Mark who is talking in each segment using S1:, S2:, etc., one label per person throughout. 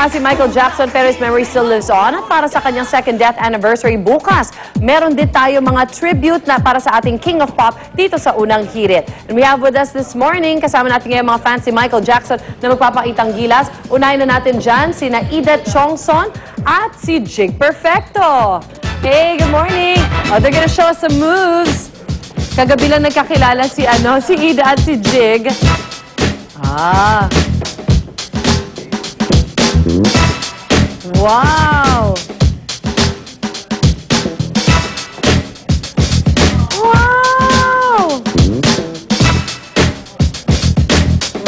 S1: na si Michael Jackson pero his memory still lives on. At para sa kanyang second death anniversary bukas, meron din tayo mga tribute na para sa ating King of Pop dito sa Unang Hirit. And we have with us this morning, kasama natin ngayon mga fans si Michael Jackson na magpapakitang gilas. Unahin na natin dyan, sina Edith Chongson at si Jig Perfecto. Hey, good morning. Oh, they're gonna show us some moves. Kagabi lang nagkakilala si Ida at si Jig. Wow! Wow!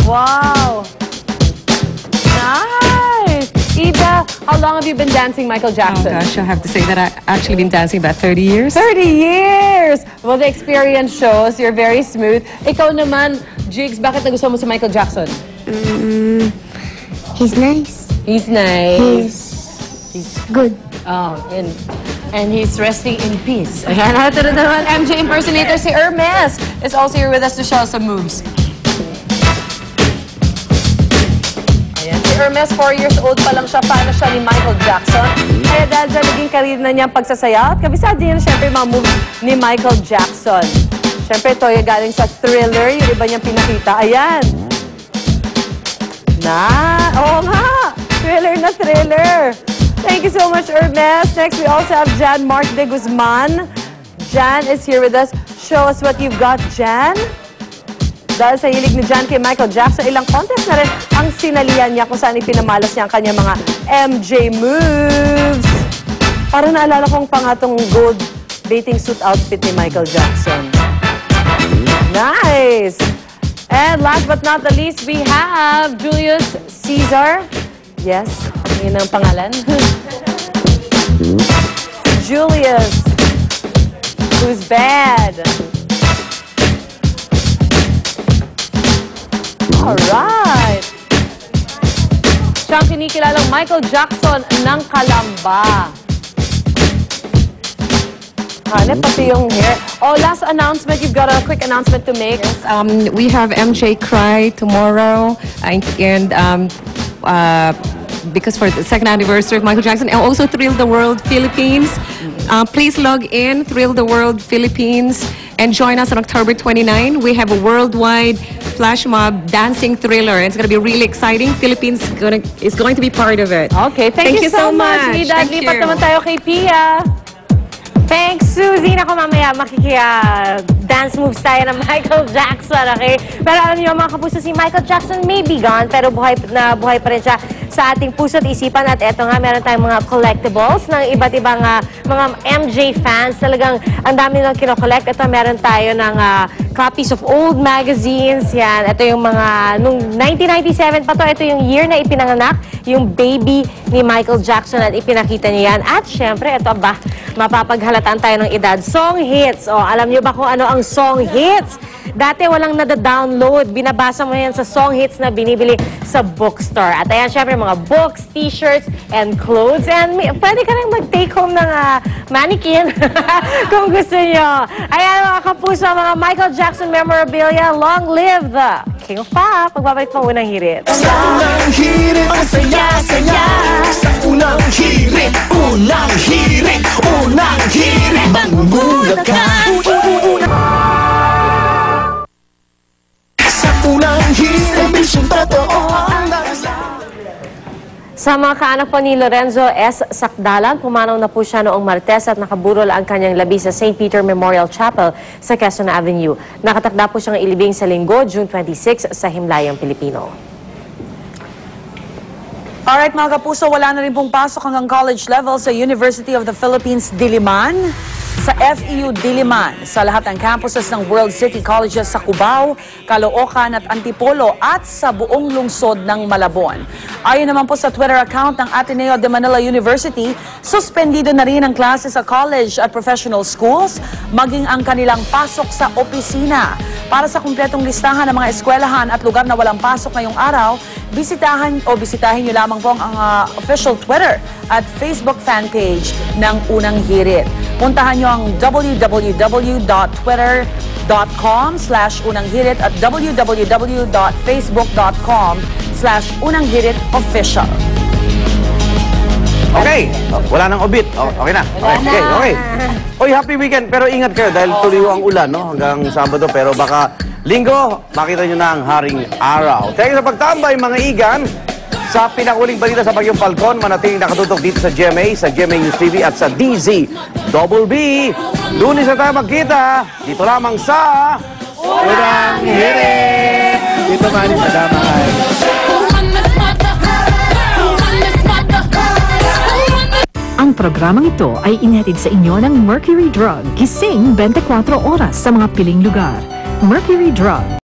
S1: Wow! Nice! Ida, how long have you been dancing Michael Jackson?
S2: Oh gosh, I have to say that I've actually been dancing about 30 years.
S1: 30 years! Well, the experience shows you're very smooth. Ikaw naman, Jigs, bakit nagustuhan mo si Michael Jackson?
S3: He's nice.
S1: He's nice.
S3: He's good.
S1: Oh, and he's resting in peace. Ayan, ito na naman, MJ impersonator si Hermes is also here with us to show some moves. Ayan, si Hermes, 4 years old pa lang siya, paano siya ni Michael Jackson. Kaya dahil dyan, naging karir na niya ang pagsasayaw. At kabisado niya na siyempre mga moves ni Michael Jackson. Siyempre, ito yung galing sa Thriller, yung iba niyang pinakita. Ayan. Oo nga! Thriller na thriller! Thank you so much, Hermes. Next, we also have Jan Mark de Guzman. Jan is here with us. Show us what you've got, Jan. Dahil sa hilig ni Jan kay Michael Jackson, ilang contest na rin ang sinalihan niya kung saan ipinamalas niya ang kanyang mga MJ moves. Parang naalala kong pangatong gold bathing suit outfit ni Michael Jackson. Nice! And last but not the least, we have Julius Caesar. Yes, yun ang pangalan. Julius, who's bad. Alright. Siyang kinikilalang Michael Jackson ng Kalamba. Pati yung hair. Oh, last announcement. You've got a quick announcement to make.
S2: Yes, we have MJ Cry tomorrow, and because for the second anniversary of Michael Jackson, and also Thrill the World Philippines. Please log in, Thrill the World Philippines, and join us on October 29. We have a worldwide flash mob dancing thriller. It's going to be really exciting. Philippines is going to be part of it.
S1: Okay, thank you so much.
S2: Thank
S1: Lipat
S2: you.
S1: naman tayo kay Pia.
S4: Thanks, Suzy. Ako mamaya dance moves tayo ng Michael Jackson, okay? Pero alam niyo, mga kapuso, si Michael Jackson may be gone, pero buhay pa rin siya sa ating puso at isipan. At eto nga, meron tayong mga collectibles ng iba't ibang mga MJ fans. Talagang ang dami nilang kinokollect. Ito, meron tayo ng copies of old magazines. Yan. Ito yung mga, nung 1997 pa to, ito yung year na ipinanganak, yung baby ni Michael Jackson at ipinakita niya yan. At syempre, ito ba, mapapaghalatan tayo ng edad. Song hits. O, alam niyo ba kung ano ang song hits? Dati walang nada-download. Binabasa mo yan sa song hits na binibili sa bookstore. At ayan, syempre, mga books, t-shirts, and clothes. And pwede ka rin mag-take home ng mannequin kung gusto nyo. Ayan, mga kapuso, mga Michael Jackson memorabilia. Long live the King of Pop. Magbabalik pa Unang Hirit.
S5: Sa Unang Hirit, ang saya-saya. Sa Unang Hirit, Unang Hirit, Unang Hirit. Magmulat ka. Sa Unang Hirit, bisyong totoo ang
S4: Sa mga kaanak po ni Lorenzo S. Sakdalan, pumanaw na po siya noong Martes at nakaburol ang kanyang labi sa St. Peter Memorial Chapel sa Quezon Avenue. Nakatakda po siyang ilibing sa Linggo, June 26 sa Himlayang Pilipino.
S6: Alright mga kapuso, wala na rin pong pasok hanggang college level sa University of the Philippines, Diliman, sa FEU Diliman, sa lahat ng campuses ng World City Colleges sa Cubao, Caloocan at Antipolo at sa buong lungsod ng Malabon. Ayon naman po sa Twitter account ng Ateneo de Manila University, suspendido na rin ang klase sa college at professional schools, maging ang kanilang pasok sa opisina. Para sa kumpletong listahan ng mga eskwelahan at lugar na walang pasok ngayong araw, bisitahin nyo lamang po ang official Twitter at Facebook fan page ng Unang Hirit. Puntahan nyo ang www.twitter.com/unanghirit at www.facebook.com/unanghhiritofficial.
S7: Okay, wala nang obit. Okay na. Okay. Oy, happy weekend. Pero ingat kayo dahil tuloy ang ulan, no? Hanggang Sabado. Pero baka Linggo, makita nyo na ang haring araw. Thank you sa pagtambay, mga igan. Sa pinakuling balita sa Bagyong Falcon, manatiling nakatutok dito sa GMA News TV at sa DZBB. Lunes na tayo magkita. Dito lamang sa Unang Hirit.
S8: Dito manin sa Damay.
S9: Ang programang ito ay inhatid sa inyo ng Mercury Drug. Gising 24 oras sa mga piling lugar. Mercury Drug.